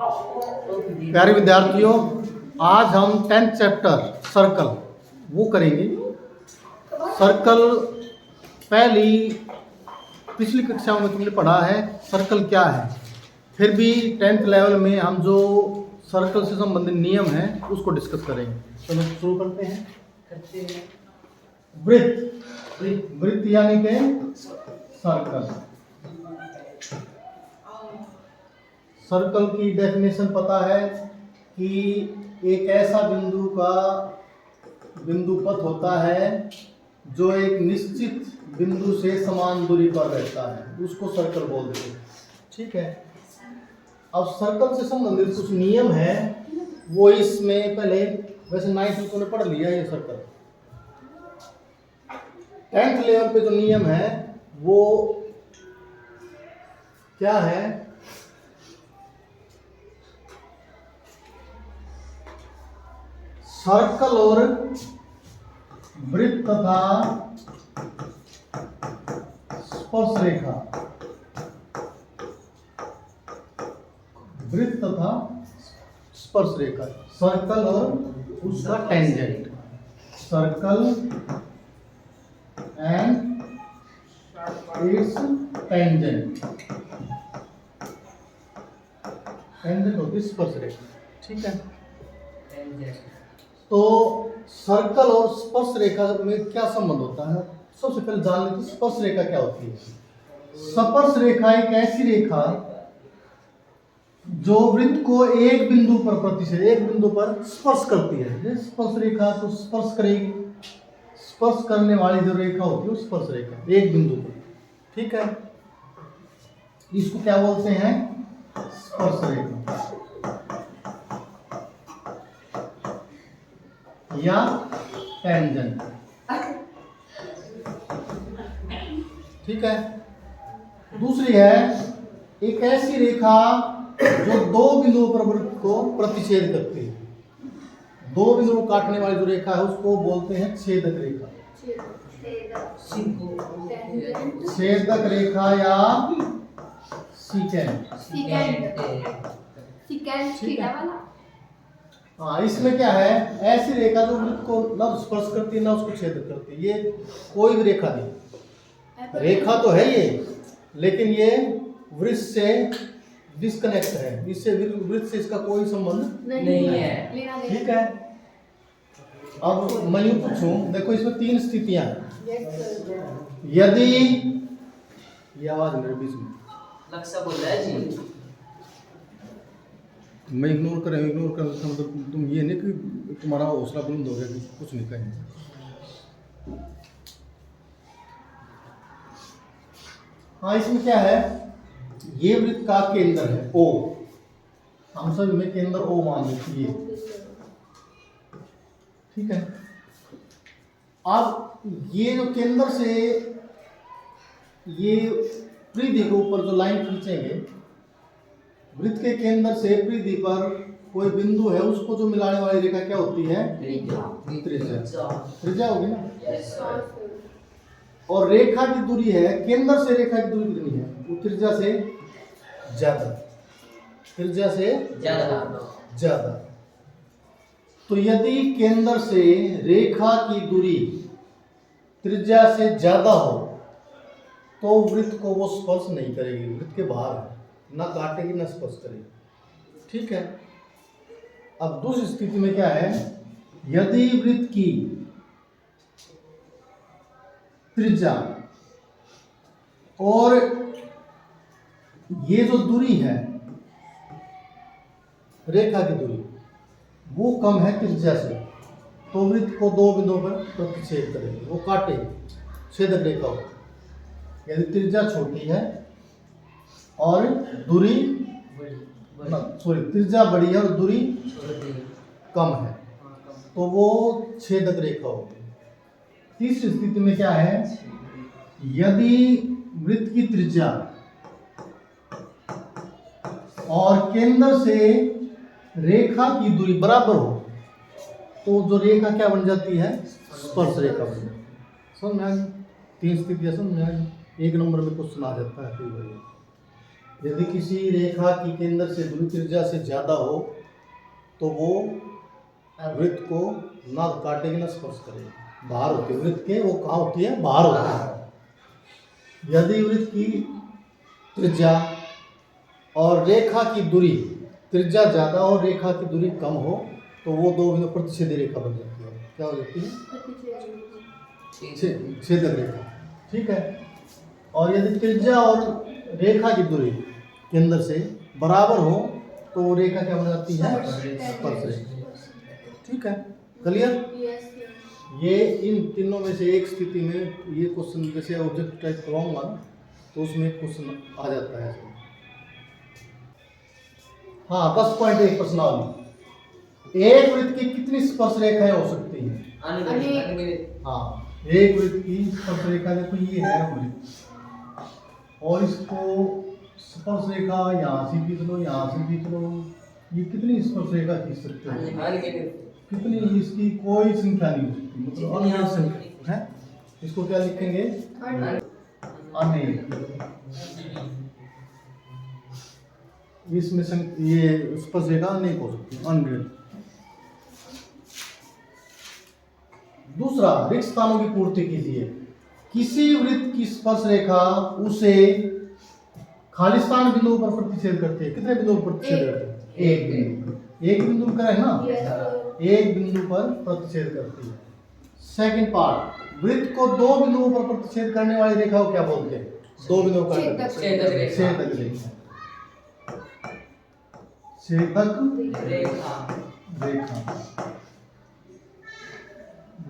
प्यारे विद्यार्थियों, आज हम 10th चैप्टर सर्कल वो करेंगे। सर्कल पिछली कक्षाओं में तुमने पढ़ा है सर्कल क्या है, फिर भी 10th लेवल में हम जो सर्कल से संबंधित नियम हैं उसको डिस्कस करेंगे। चलो शुरू करते हैं। वृत्त यानी कि सर्कल। सर्कल की डेफिनेशन पता है कि एक ऐसा बिंदु पथ होता है जो एक निश्चित बिंदु से समान दूरी पर रहता है, उसको सर्कल बोलते हैं। ठीक है। अब सर्कल से संबंधित कुछ नियम है, वो इसमें पहले वैसे 9th ने पढ़ लिया ये सर्कल। 10th लेवल पे जो नियम है वो क्या है? सर्कल और वृत्त तथा स्पर्श रेखा, वृत्त तथा स्पर्श रेखा, सर्कल और उसका tangent, circle and it's tangent, tangent होती स्पर्श रेखा। ठीक है। तो सर्कल और स्पर्श रेखा में क्या संबंध होता है? सबसे पहले जान लेते हैं स्पर्श रेखा क्या होती है। स्पर्श रेखा एक ऐसी रेखा जो वृत्त को एक बिंदु पर स्पर्श करती है। स्पर्श रेखा तो स्पर्श करेगी, स्पर्श करने वाली जो रेखा होती है वो स्पर्श रेखा एक बिंदु पर। ठीक है। इसको क्या बोलते हैं? स्पर्श रेखा या टेंजेंट। ठीक है। दूसरी है एक ऐसी रेखा जो दो बिंदुओं पर वृत्त को प्रतिच्छेद करती है। दो बिंदुओं को काटने वाली जो रेखा है उसको बोलते हैं छेदक रेखा, छेदक रेखा या सीकेंट। हाँ, इसमें क्या है? ऐसी रेखा जो वृत्त को न स्पर्श करती है न उसको छेद करती है। ये कोई भी रेखा नहीं, रेखा तो है ये, लेकिन ये वृत्त से डिस्कनेक्ट है, इससे वृत्त से इसका कोई संबंध नहीं है। ठीक है। अब मैं यूं पूछूं, देखो इसमें 3 स्थितियां हैं। यदि ये आवाज मेरे बीच में लक्ष्य बोल रहा है जी, मैं इग्नोर कर मतलब तुम ये नहीं कि तुम्हारा हौसला बुलंद हो गया कि कुछ नहीं कहेंगे। हाँ, इसमें क्या है? ये वृत्त का केंद्र है O, हम सब में केंद्र O मान लीजिए। ठीक है। अब ये जो केंद्र से ये परिधि के ऊपर जो लाइन खींचेंगे, वृत्त के केंद्र से परिधि पर कोई बिंदु है, उसको जो मिलाने वाली रेखा क्या होती है? त्रिज्या होगी ना। और रेखा की दूरी है, केंद्र से रेखा की दूरी कितनी है? वो त्रिज्या से ज्यादा। तो यदि केंद्र से रेखा की दूरी त्रिज्या से ज्यादा हो तो वृत्त को वो स्पर्श नहीं करेगी, वृत्त के बाहर है, ना काटेगी ना स्पर्श करेगी। ठीक है। अब दूसरी स्थिति में क्या है? यदि वृत्त की त्रिज्या और ये जो दूरी है रेखा की दूरी वो कम है त्रिज्या से, तो वृत्त को दो बिंदुओं पर प्रतिच्छेद करेगी, वो काटेगी, छेदक रेखा हो। यदि त्रिज्या छोटी है और दूरी त्रिज्या बड़ी है और दूरी कम है तो वो छेदक रेखा होगी। तीसरी स्थिति में क्या है? यदि वृत्त की त्रिज्या और केंद्र से रेखा की दूरी बराबर हो तो जो रेखा क्या बन जाती है? स्पर्श रेखा बन जाती है। समझ में आ गई? 3 स्थितियां समझ में आ गई। 1 नंबर में क्वेश्चन आ जाता है कई बार। यदि किसी रेखा की केंद्र से दूरी त्रिज्या से ज्यादा हो तो वो वृत्त को ना काटेगी ना स्पर्श करेगी, बाहर होती है वृत्त के, वो कहाँ होती है, बाहर होती है। यदि वृत्त की त्रिज्या और रेखा की दूरी, त्रिज्या ज्यादा और रेखा की दूरी कम हो तो वो दो बिंदु प्रतिच्छेदी रेखा बन जाती है। क्या हो जाती है, छेदक रेखा। ठीक है। और यदि त्रिज्या और रेखा की दूरी केंद्र से बराबर हो तो वो रेखा क्या बन जाती है, स्पर्श रेखा। ठीक है, क्लियर। ये इन तीनों में से एक स्थिति में ये क्वेश्चन जैसे ऑब्जेक्ट टाइप करवाऊंगा तो उसमें क्वेश्चन आ जाता है। हाँ, 10.1 प्रश्नावली। एक वृत्त की कितनी स्पर्श रेखाएं हो सकती हैं? हाँ, एक वृत्त की स्पर्श रेखा देखो ये है वृत्त, और इसको स्पर्श रेखा यहाँ से खींच लो, यहाँ से खींच लो, ये कितनी स्पर्श रेखा खींच सकते हो? कितनी? इसकी कोई संख्या नहीं हो सकती, मतलब अनगिनत संख्या है। इसको क्या लिखेंगे, अनेक। इसमें ये स्पर्श रेखा अनेक हो सकती है, अनगिनत। दूसरा, रिक्त स्थानों की पूर्ति कीजिए। किसी वृत्त की स्पर्श रेखा उसे खाली स्थान बिंदु पर प्रतिच्छेद करती है। कितने बिंदु पर प्रतिच्छेद करती है? एक बिंदु। एक बिंदु पर है ना, एक बिंदु पर प्रतिच्छेद करती है। सेकंड पार्ट, वृत्त को दो बिंदुओं पर प्रतिच्छेद करने वाली रेखा को क्या बोलते हैं? दो बिंदुओं का छेदक रेखा। छेदक रेखा,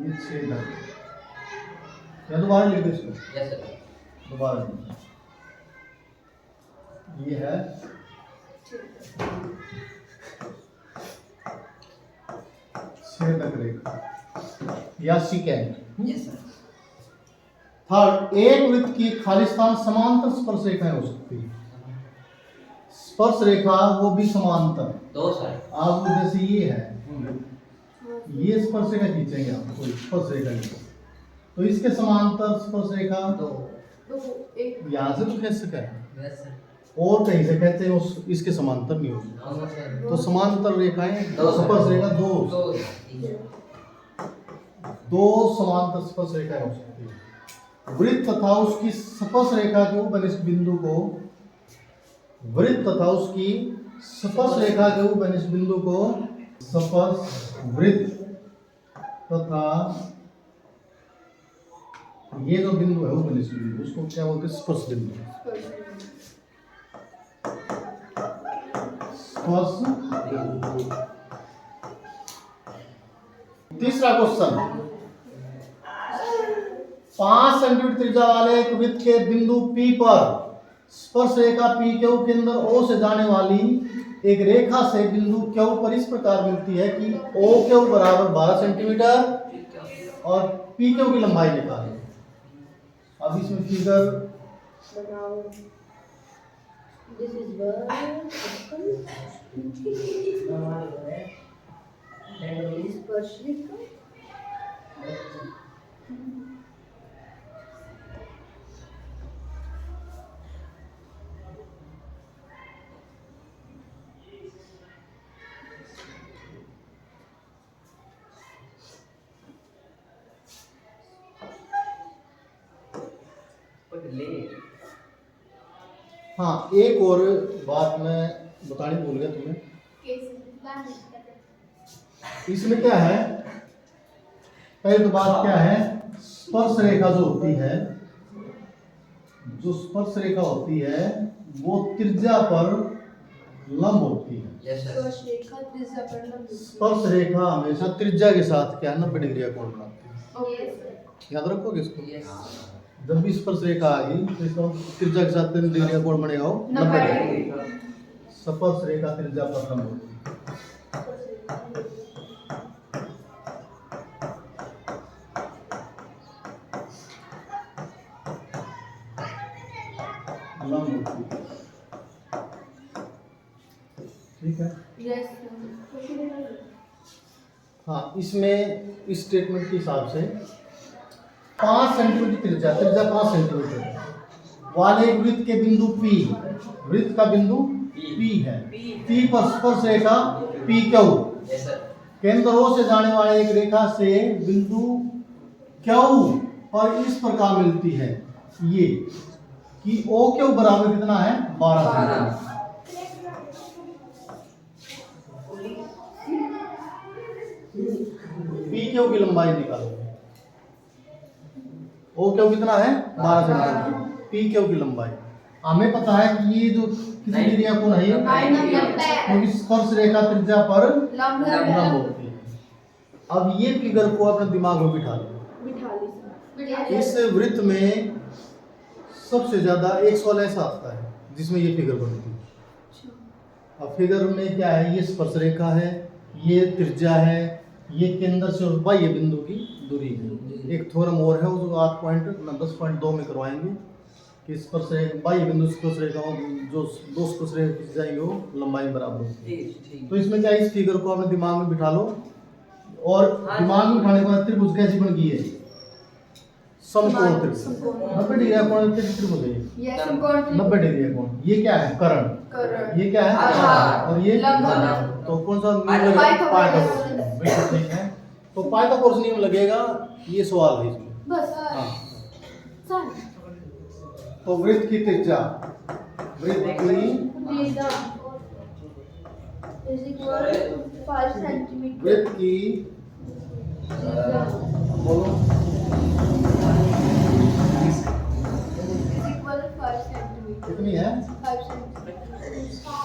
ये छेदक। या दोबारा लिख दो इसको। यस सर, दोबारा लिख। ये है छेदक रेखा या सिकेंड। Yes sir. थर्ड, एक वृत्त की खाली स्थान समांतर स्पर्श रेखाएं हो सकती है। स्पर्श रेखा वो भी समांतर। दो सर। आप जैसे ये है, ये स्पर्श रेखा खींचेंगे आप, कोई स्पर्श रेखा नहीं, तो इसके समांतर स्पर्श रेखा दो, यहाँ से तो खींच सका है और कहीं से कहते हैं उस इसके समांतर नहीं होगी, तो समांतर रेखाएं स्पर्श रेखा दो समांतर स्पर्श रेखाएं हो सकती है। वृत्त तथा उसकी स्पर्श रेखा के उपनिष्ठ बिंदु को, वृत्त तथा उसकी स्पर्श रेखा के उपनिष्ठ बिंदु को स्पर्श वृत्त तथा ये जो बिंदु है उपनिष्ठ बिंदु, उसको क्या बोलते हैं? स्पर्श बिंदु। स्पर्श। तीसरा क्वेश्चन, 5 सेंटीमीटर त्रिज्या वाले एक वृत्त के बिंदु P पर स्पर्श रेखा P Q केंद्र O से जाने वाली एक रेखा से बिंदु Q पर इस प्रकार मिलती है कि OQ बराबर 12 सेंटीमीटर और PQ की लंबाई निकालें। अब इसमें फिगर बनाओ। दिस इज स्पर्श रेखा। हाँ, एक और बात मैं बताने भूल गया तुम्हें। इसमें क्या है, पहली तो बात क्या है, स्पर्श रेखा जो होती है, जो स्पर्श रेखा होती है वो त्रिज्या पर लंब होती है। स्पर्श रेखा हमेशा त्रिज्या के साथ क्या 90 डिग्री का कोण बनाती है। याद रखोगे इसको। जब भी स्पर्श रेखा आएगी तो इसका त्रिज्या के साथ 3 डिग्री का कोण बनेगा, 90 डिग्री। स्पर्श रेखा त्रिज्या पर लंब होती है। ठीक है। हाँ, इसमें इस स्टेटमेंट के हिसाब से 5 सेंटीमीटर त्रिज्या, त्रिज्या 5 सेंटीमीटर, वाले वृत्त के बिंदु P, वृत्त का बिंदु P है, P पर स्पर्श रेखा PQ, यस सर। केंद्र O से जाने वाले एक रेखा से बिंदु Q पर इस प्रकार मिलती है ये कि OQ बराबर कितना है 12 सेंटीमीटर। PQ की लंबाई निकालो, OQ कितना है 12 सेंटीमीटर, PQ की लंबाई हमें पता है कि ये जो किसी एरिया को नहीं क्योंकि स्पर्श रेखा त्रिज्या पर लंब होती है। अब ये फिगर को अपने दिमाग में बिठा लो। इस वृत्त में सबसे ज्यादा एक सवाल ऐसा आता है जिसमें ये फिगर बनती है। अब फिगर में क्या है, ये स्पर्श रेखा है, ये त्रिज्या है, ये केंद्र से बाह्य बिंदु की दूरी है। एक थ्योरम और है वो जो 10.2 में करवाएंगे कि स्पर्श रेखा बाह्य बिंदु स्पर्श रेखाओं जो दो स्पर्श रेखा खींच जाएंगे वो लंबाई बराबर होती है। तो इसमें क्या है, इस फिगर को अपने दिमाग में बिठा लो और दिमाग में बिठाने के बाद त्रिभुज कैसी बन गई है, समकोण त्रिभुज, 90 डिग्री का कोण त्रिभुज है ये, 90 डिग्री का कोण। ये क्या है कर्ण, ये क्या है आधार, और ये लंब। तो कौन सा नियम लगेगा, पाइथागोरस नियम। बिल्कुल ठीक है, तो पाइथागोरस नियम लगेगा, ये सवाल है इसमें बस। हाँ, तो वृत्त की त्रिज्या, वृत्त की वृत्त की बोलो कितनी है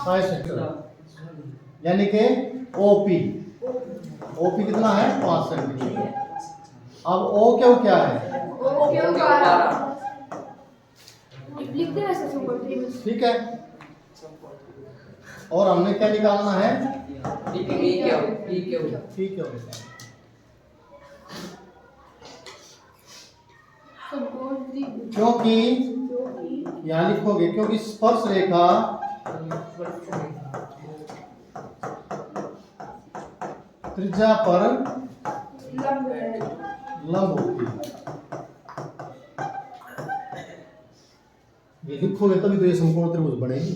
5 सेंटीमीटर, यानी कि ओपी कितना है 5 सेंटीमीटर। अब OQ क्या है, ठीक है, और हमने क्या निकालना है PQ। क्योंकि यहाँ लिखोगे क्योंकि स्पर्श रेखा त्रिज्या पर लंब होती है। ये लिखोगे तभी तो ये समकोण त्रिभुज बनेगी।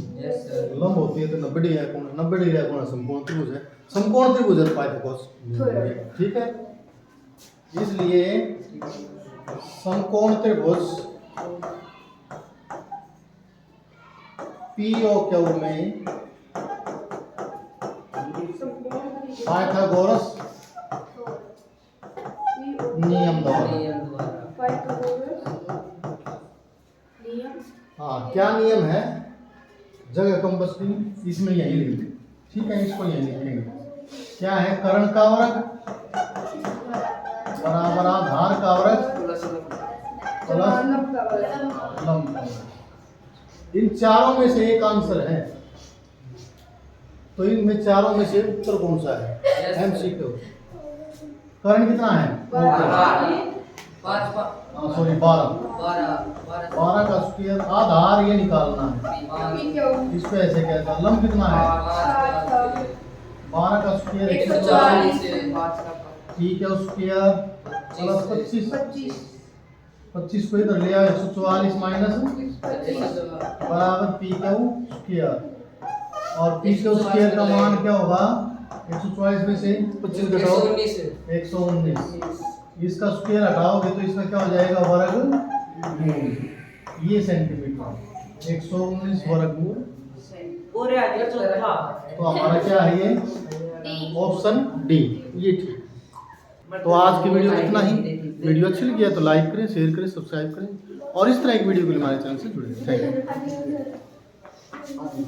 लंब होती है तो 90 डिग्री का कोण, 90 डिग्री का कोण समकोण त्रिभुज है, समकोण त्रिभुज है पाइथागोरस, ठीक है। इसलिए समकोण त्रिभुज POQ में पाइथागोरस नियम द्वारा, हाँ क्या नियम है, जगह कंपस की इसमें यही लिखेंगे, ठीक है, इसको यही लिखेंगे। क्या है, कर्ण का वर्ग बराबर आधार का वर्ग प्लस लंब का वर्ग। इन चारों में से एक आंसर है, तो इनमें चारों में से उत्तर कौन सा है, MCQ। कर्ण कितना है 12 का स्क्वायर, आधार ये निकालना है, इसको ऐसे कहता है। लंब कितना है 12 का स्क्वायर 140, ठीक है, स्क्वायर प्लस 25 को इधर ले आओ, 144 माइनस बराबर PQ स्क्वायर, और PQ स्क्वायर का मान क्या होगा, 144 में से 25 घटाओ 119, इसका स्क्वायर हटाओगे तो इसका क्या हो जाएगा वर्गमूल, ये सेंटीमीटर 119 वर्गमूल। तो हमारा क्या है ये ऑप्शन डी, ये ठीक। तो आज की वीडियो में इतना ही। वीडियो अच्छी लगी है तो लाइक करें, शेयर करें, सब्सक्राइब करें और इस तरह की वीडियो के लिए हमारे चैनल से जुड़े रहें। Thank you.